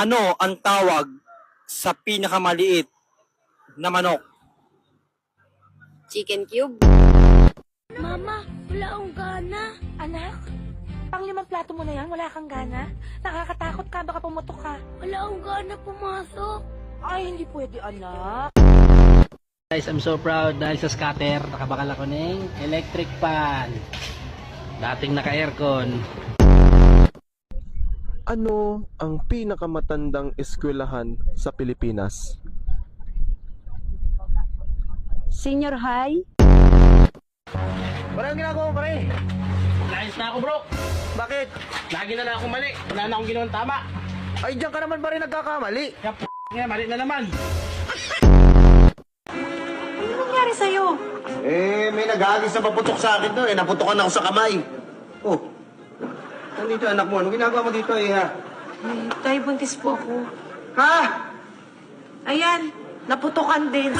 Ano ang tawag sa pinakamaliit na manok? Chicken cube. Mama, wala akong gana. Anak, pang-limang plato mo na yan, wala kang gana? Nakakatakot ka, baka pumutok ka. Wala akong gana pumasok. Ay, hindi pwede, anak. Guys, I'm so proud dahil sa scatter, nakabakal ako ng electric fan. Dating naka-aircon. Ano ang pinakamatandang eskwelahan sa Pilipinas? Senior high. Parang ginagawa mo pare. Nais na ako bro. Bakit? Lagi na lang ako mali. Wala na akong ginawang tama. Ay, diyan ka naman pa rin nagkakamali. Kaya nga, mali na naman. Ano nangyari sa'yo? May nag-aagis na paputok sa akin to. Naputokan ako sa kamay. Oh, nandito anak mo. Anong ginagawa mo dito, ha? Ay, tay, buntis po ako. Ha? Ayan, naputokan din.